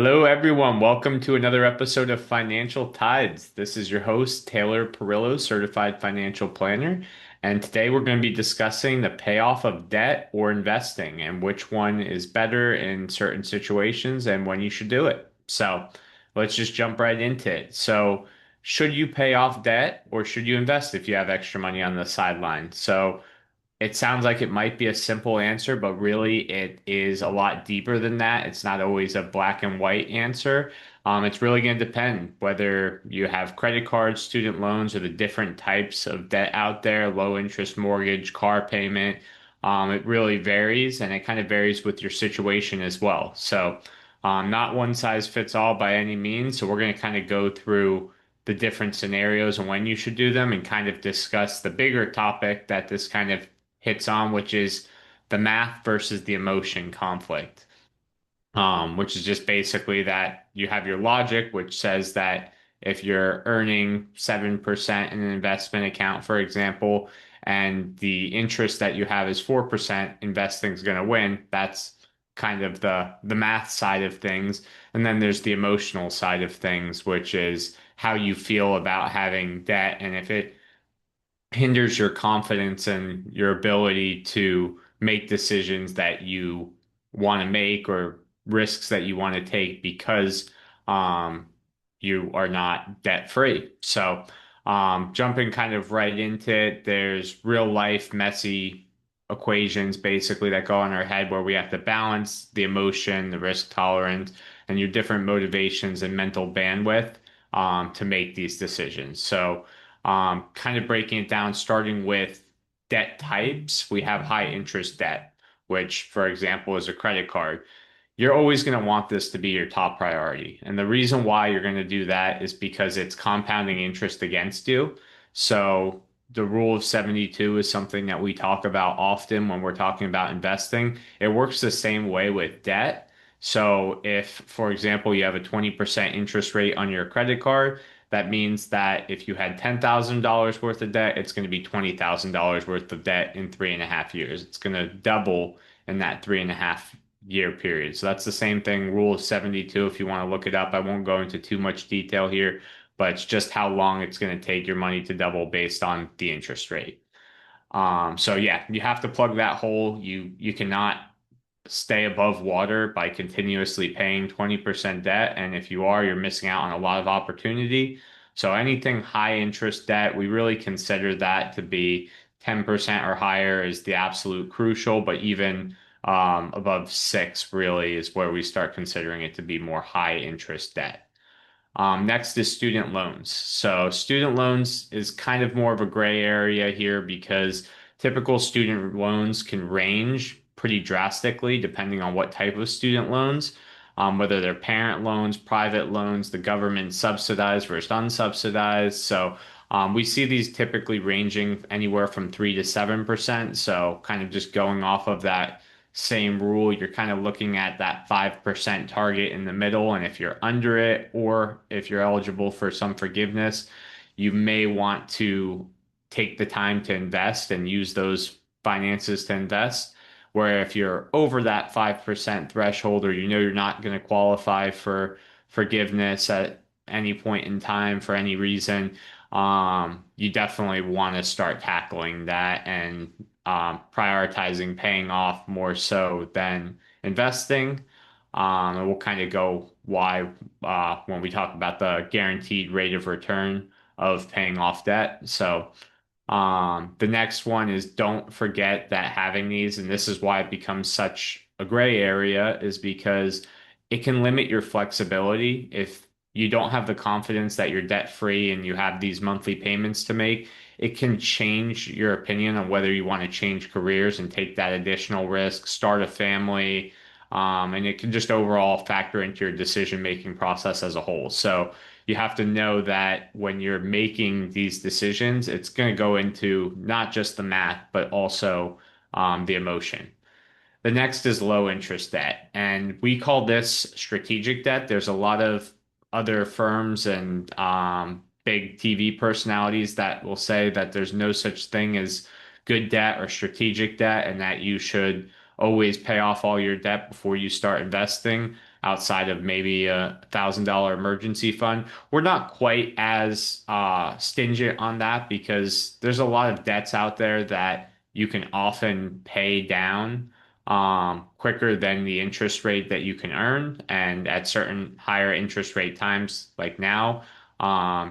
Hello, everyone. Welcome to another episode of Financial Tides. This is your host, Taylor Perillo, Certified Financial Planner. And today we're going to be discussing the payoff of debt or investing and which one is better in certain situations and when you should do it. So let's just jump right into it. So, should you pay off debt or should you invest if you have extra money on the sideline? So, it sounds like it might be a simple answer, but really it is a lot deeper than that. It's not always a black and white answer. It's really going to depend whether you have credit cards, student loans, or the different types of debt out there, low interest mortgage, car payment. It really varies, and it kind of varies with your situation as well. So, not one size fits all by any means. So, we're going to kind of go through the different scenarios and when you should do them and kind of discuss the bigger topic that this kind of hits on, which is the math versus the emotion conflict, which is just basically that you have your logic, which says that if you're earning 7% in an investment account, for example, and the interest that you have is 4%, investing's going to win. That's kind of the math side of things. And then there's the emotional side of things, which is how you feel about having debt and if it hinders your confidence and your ability to make decisions that you want to make or risks that you want to take because um, you are not debt free. So, jumping kind of right into it, there's real life messy equations basically that go in our head where we have to balance the emotion, the risk tolerance, and your different motivations and mental bandwidth to make these decisions. So, kind of breaking it down, starting with debt types, we have high interest debt, which, for example, is a credit card. You're always going to want this to be your top priority. And the reason why you're going to do that is because it's compounding interest against you. So the rule of 72 is something that we talk about often when we're talking about investing. It works the same way with debt. So if, for example, you have a 20% interest rate on your credit card, that means that if you had $10,000 worth of debt, it's going to be $20,000 worth of debt in 3.5 years. It's going to double in that 3.5 year period. So that's the same thing, rule of 72, if you want to look it up. I won't go into too much detail here, but it's just how long it's going to take your money to double based on the interest rate. So yeah, you have to plug that hole. You cannot stay above water by continuously paying 20% debt. And if you are, you're missing out on a lot of opportunity. So anything high interest debt, we really consider that to be 10% or higher is the absolute crucial, but even above six really is where we start considering it to be more high interest debt. Next is student loans. So student loans is kind of more of a gray area here because typical student loans can range pretty drastically depending on what type of student loans, whether they're parent loans, private loans, the government subsidized versus unsubsidized. So we see these typically ranging anywhere from 3 to 7%. So kind of just going off of that same rule, you're kind of looking at that 5% target in the middle. And if you're under it, or if you're eligible for some forgiveness, you may want to take the time to invest and use those finances to invest. Where if you're over that 5% threshold, or you know you're not going to qualify for forgiveness at any point in time for any reason, you definitely want to start tackling that and prioritizing paying off more so than investing. And we'll kind of go why when we talk about the guaranteed rate of return of paying off debt. So the next one is don't forget that having these, and this is why it becomes such a gray area, is because it can limit your flexibility if you don't have the confidence that you're debt free and you have these monthly payments to make. It can change your opinion on whether you want to change careers and take that additional risk, start a family, and it can just overall factor into your decision-making process as a whole. So you have to know that when you're making these decisions, it's going to go into not just the math, but also the emotion. The next is low interest debt, and we call this strategic debt. There's a lot of other firms and big TV personalities that will say that there's no such thing as good debt or strategic debt, and that you should always pay off all your debt before you start investing. outside of maybe $1,000 emergency fund. We're not quite as stingent on that because there's a lot of debts out there that you can often pay down quicker than the interest rate that you can earn. And at certain higher interest rate times, like now,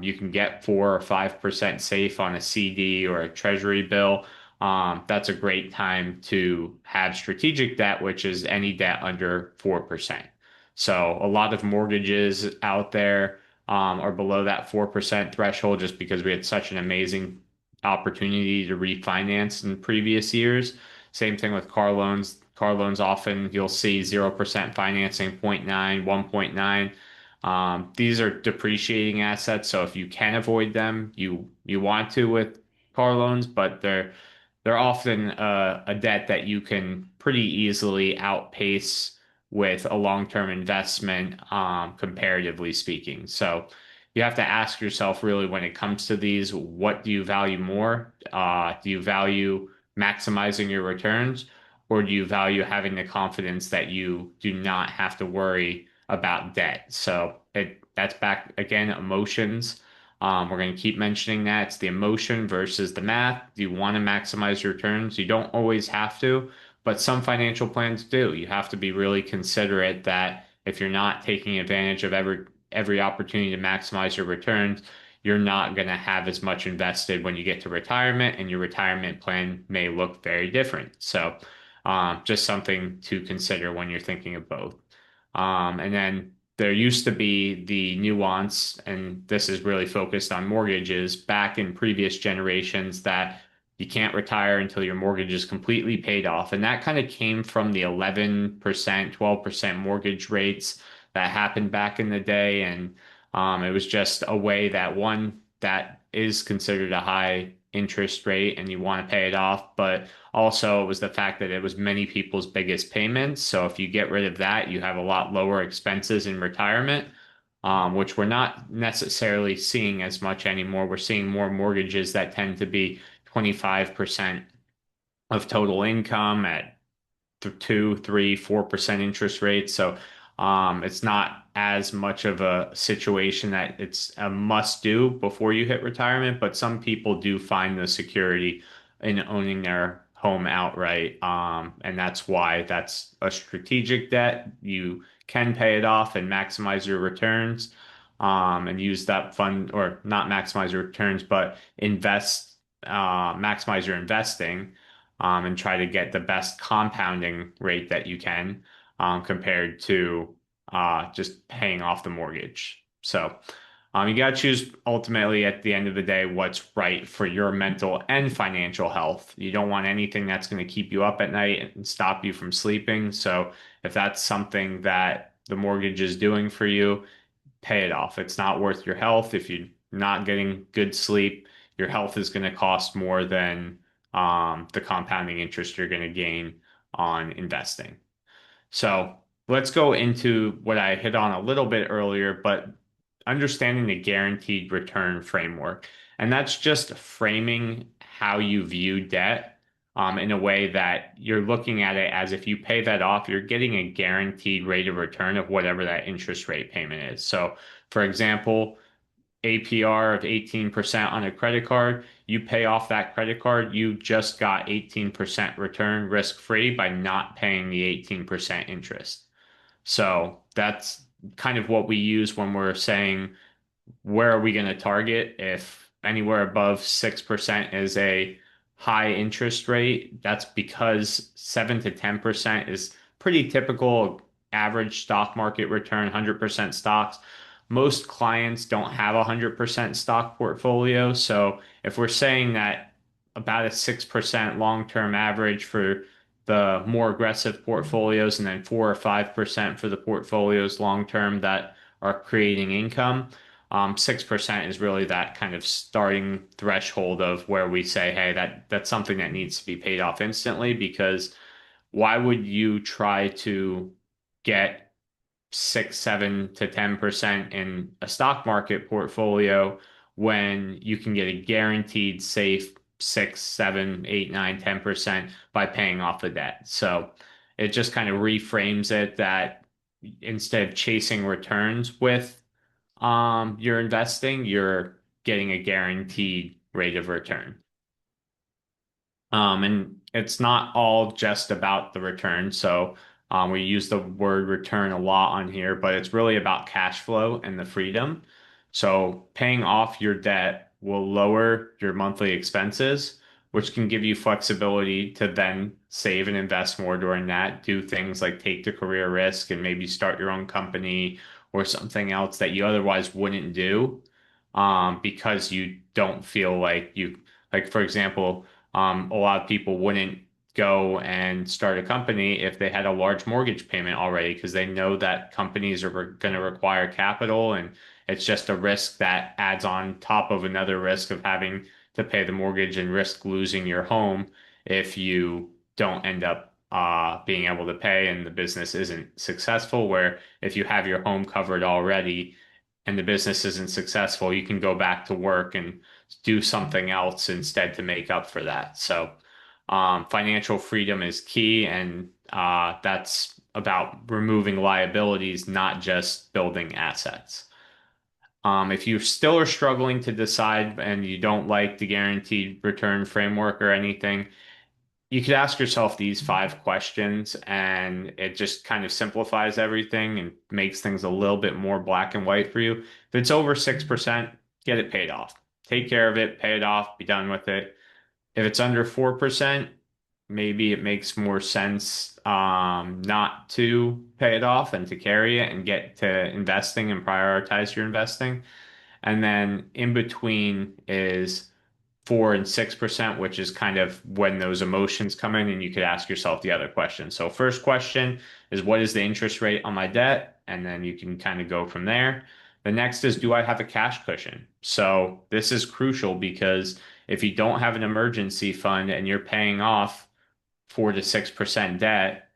you can get 4 or 5% safe on a CD or a treasury bill. That's a great time to have strategic debt, which is any debt under 4%. So a lot of mortgages out there are below that 4% threshold just because we had such an amazing opportunity to refinance in previous years. Same thing with car loans. Car loans often you'll see 0% financing, 0.9, 1.9. These are depreciating assets, so if you can avoid them, you want to with car loans, but they're often a debt that you can pretty easily outpace with a long-term investment, comparatively speaking. So you have to ask yourself really when it comes to these, what do you value more? Do you value maximizing your returns, or do you value having the confidence that you do not have to worry about debt? So that's back again, emotions. We're going to keep mentioning that. It's the emotion versus the math. Do you want to maximize your returns? You don't always have to, but some financial plans do. You have to be really considerate that if you're not taking advantage of every opportunity to maximize your returns, you're not going to have as much invested when you get to retirement, and your retirement plan may look very different. So, just something to consider when you're thinking of both. And then there used to be the nuance, and this is really focused on mortgages back in previous generations, that you can't retire until your mortgage is completely paid off. And that kind of came from the 11%, 12% mortgage rates that happened back in the day. And it was just a way that one, that is considered a high interest rate and you want to pay it off, but also, it was the fact that it was many people's biggest payments. So if you get rid of that, you have a lot lower expenses in retirement, which we're not necessarily seeing as much anymore. We're seeing more mortgages that tend to be 25% of total income at 2, 3, 4% interest rates. So it's not as much of a situation that it's a must do before you hit retirement, but some people do find the security in owning their home outright. And that's why that's a strategic debt. You can pay it off and maximize your returns, and use that fund, or not maximize your returns, but maximize your investing, and try to get the best compounding rate that you can, compared to just paying off the mortgage. So you got to choose ultimately at the end of the day what's right for your mental and financial health. You don't want anything that's going to keep you up at night and stop you from sleeping. So if that's something that the mortgage is doing for you, pay it off. It's not worth your health. If you're not getting good sleep, your health is going to cost more than the compounding interest you're going to gain on investing. So let's go into what I hit on a little bit earlier, but understanding the guaranteed return framework. And that's just framing how you view debt, in a way that you're looking at it as if you pay that off, you're getting a guaranteed rate of return of whatever that interest rate payment is. So, for example, APR of 18% on a credit card, you pay off that credit card, you just got 18% return risk free by not paying the 18% interest. So that's kind of what we use when we're saying, where are we going to target? If anywhere above 6% is a high interest rate, that's because 7 to 10% is pretty typical average stock market return, 100% stocks. Most clients don't have a 100% stock portfolio. So if we're saying that about a 6% long-term average for the more aggressive portfolios, and then 4 or 5% for the portfolios long-term that are creating income, 6% is really that kind of starting threshold of where we say, hey, that's something that needs to be paid off instantly, because why would you try to get 6, 7 to 10% in a stock market portfolio when you can get a guaranteed safe 6, 7, 8, 9, 10% by paying off the debt? So it just kind of reframes it that instead of chasing returns with your investing, you're getting a guaranteed rate of return. And it's not all just about the return. So we use the word return a lot on here, but it's really about cash flow and the freedom. So paying off your debt will lower your monthly expenses, which can give you flexibility to then save and invest more during that. Do things like take the career risk and maybe start your own company or something else that you otherwise wouldn't do, because you don't feel like like, for example, a lot of people wouldn't go and start a company if they had a large mortgage payment already because they know that companies are going to require capital, and it's just a risk that adds on top of another risk of having to pay the mortgage and risk losing your home if you don't end up being able to pay and the business isn't successful. Where if you have your home covered already and the business isn't successful, you can go back to work and do something else instead to make up for that. So, financial freedom is key, and that's about removing liabilities, not just building assets. If you still are struggling to decide and you don't like the guaranteed return framework or anything, you could ask yourself these five questions, and it just kind of simplifies everything and makes things a little bit more black and white for you. If it's over 6%, get it paid off. Take care of it, pay it off, be done with it. If it's under 4%, maybe it makes more sense not to pay it off and to carry it and get to investing and prioritize your investing. And then in between is 4 and 6%, which is kind of when those emotions come in, and you could ask yourself the other question. So, first question is, what is the interest rate on my debt? And then you can kind of go from there. The next is, do I have a cash cushion? So, this is crucial because if you don't have an emergency fund and you're paying off 4 to 6% debt,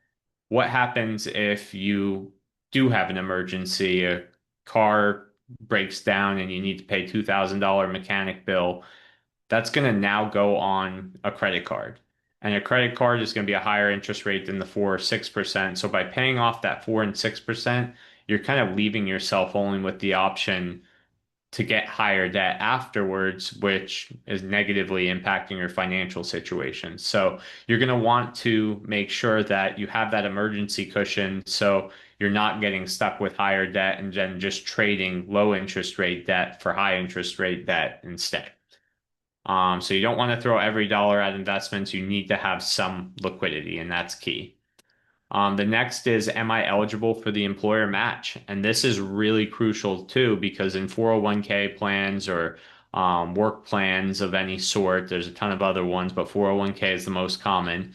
what happens if you do have an emergency? A car breaks down and you need to pay $2,000 mechanic bill. That's going to now go on a credit card. And a credit card is going to be a higher interest rate than the 4 or 6%. So by paying off that 4 and 6%, you're kind of leaving yourself only with the option to get higher debt afterwards, which is negatively impacting your financial situation. So you're going to want to make sure that you have that emergency cushion so you're not getting stuck with higher debt and then just trading low interest rate debt for high interest rate debt instead. So you don't want to throw every dollar at investments. You need to have some liquidity, and that's key. The next is, am I eligible for the employer match? And this is really crucial too, because in 401k plans or work plans of any sort, there's a ton of other ones, but 401k is the most common.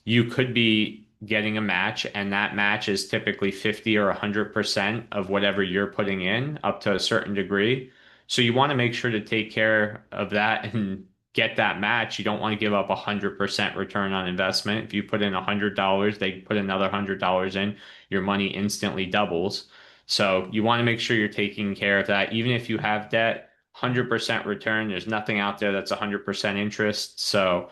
You could be getting a match, and that match is typically 50 or 100% of whatever you're putting in up to a certain degree. So you want to make sure to take care of that and get that match. You don't want to give up 100% return on investment. If you put in $100, they put another $100 in, your money instantly doubles. So you want to make sure you're taking care of that. Even if you have debt, 100% return, there's nothing out there that's 100% interest. So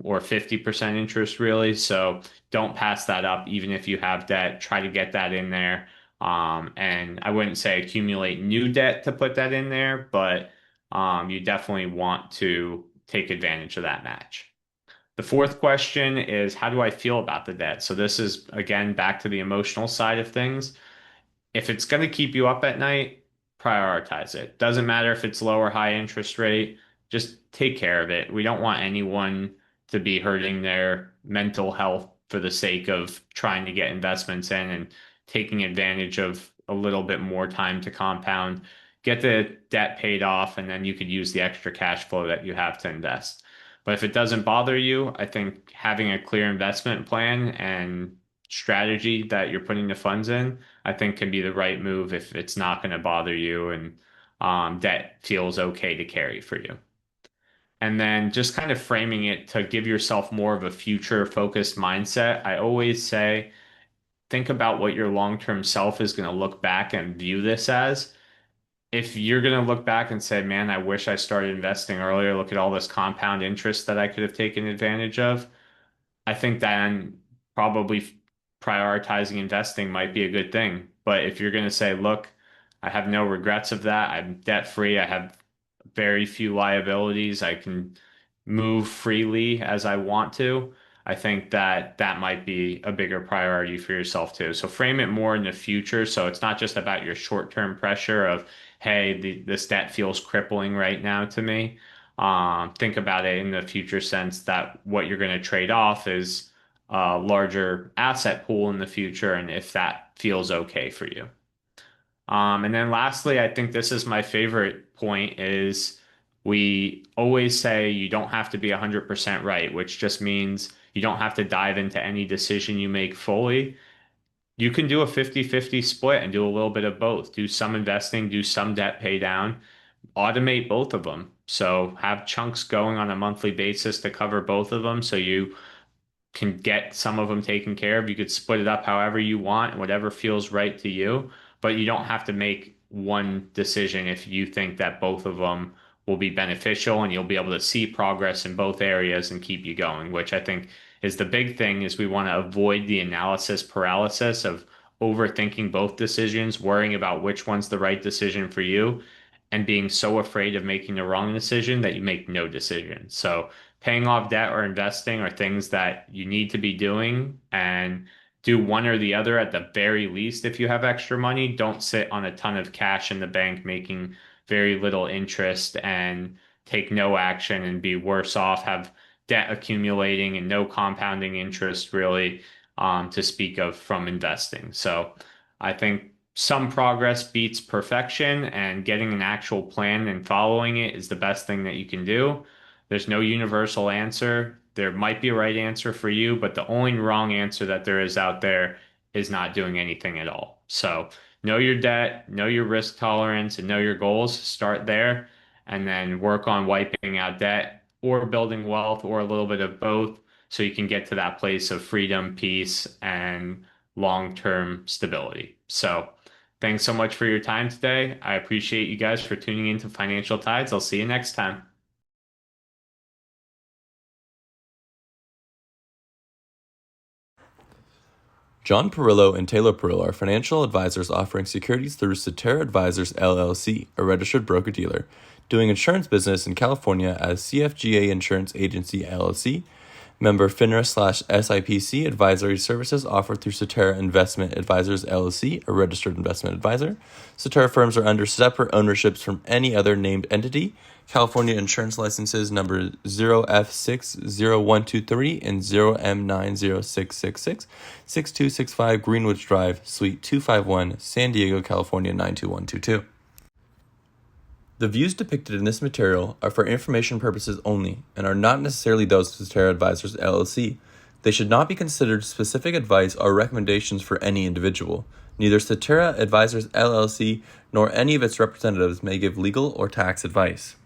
or 50% interest really. So don't pass that up, even if you have debt. Try to get that in there. And I wouldn't say accumulate new debt to put that in there, but you definitely want to take advantage of that match. The fourth question is, how do I feel about the debt? So this is again back to the emotional side of things. If it's going to keep you up at night, prioritize it. Doesn't matter if it's low or high interest rate, just take care of it. We don't want anyone to be hurting their mental health for the sake of trying to get investments in and taking advantage of a little bit more time to compound. Get the debt paid off, and then you could use the extra cash flow that you have to invest. But if it doesn't bother you, I think having a clear investment plan and strategy that you're putting the funds in, I think can be the right move if it's not going to bother you and that feels okay to carry for you. And then just kind of framing it to give yourself more of a future focused mindset. I always say, think about what your long-term self is going to look back and view this as. If you're going to look back and say, man, I wish I started investing earlier, look at all this compound interest that I could have taken advantage of. I think then probably prioritizing investing might be a good thing. But if you're going to say, look, I have no regrets of that, I'm debt free, I have very few liabilities, I can move freely as I want to, I think that that might be a bigger priority for yourself too. So frame it more in the future. So it's not just about your short-term pressure of, hey, this debt feels crippling right now to me. Think about it in the future sense that what you're going to trade off is a larger asset pool in the future, and if that feels okay for you. And then lastly, I think this is my favorite point is we always say you don't have to be 100% right, which just means you don't have to dive into any decision you make fully. You can do a 50-50 split and do a little bit of both. Do some investing, do some debt pay down, automate both of them. So have chunks going on a monthly basis to cover both of them so you can get some of them taken care of. You could split it up however you want, whatever feels right to you, but you don't have to make one decision if you think that both of them will be beneficial and you'll be able to see progress in both areas and keep you going, which I think is the big thing is we want to avoid the analysis paralysis of overthinking both decisions, worrying about which one's the right decision for you, and being so afraid of making the wrong decision that you make no decision. So paying off debt or investing are things that you need to be doing and do one or the other at the very least if you have extra money. Don't sit on a ton of cash in the bank making very little interest and take no action and be worse off, have debt accumulating and no compounding interest really to speak of from investing. So I think some progress beats perfection, and getting an actual plan and following it is the best thing that you can do. There's no universal answer. There might be a right answer for you, but the only wrong answer that there is out there is not doing anything at all. So know your debt, know your risk tolerance, and know your goals. Start there and then work on wiping out debt or building wealth or a little bit of both so you can get to that place of freedom, peace, and long-term stability. So thanks so much for your time today. I appreciate you guys for tuning into Financial Tides. I'll see you next time. John Perillo and Taylor Perillo are financial advisors offering securities through Cetera Advisors LLC, a registered broker-dealer, doing insurance business in California as CFGA Insurance Agency LLC, member FINRA/SIPC. Advisory services offered through Cetera Investment Advisors LLC, a registered investment advisor. Cetera firms are under separate ownerships from any other named entity. California insurance licenses number 0F60123 and 0M90666, 6265 Greenwich Drive, Suite 251, San Diego, California 92122. The views depicted in this material are for information purposes only and are not necessarily those of Cetera Advisors LLC. They should not be considered specific advice or recommendations for any individual. Neither Cetera Advisors LLC nor any of its representatives may give legal or tax advice.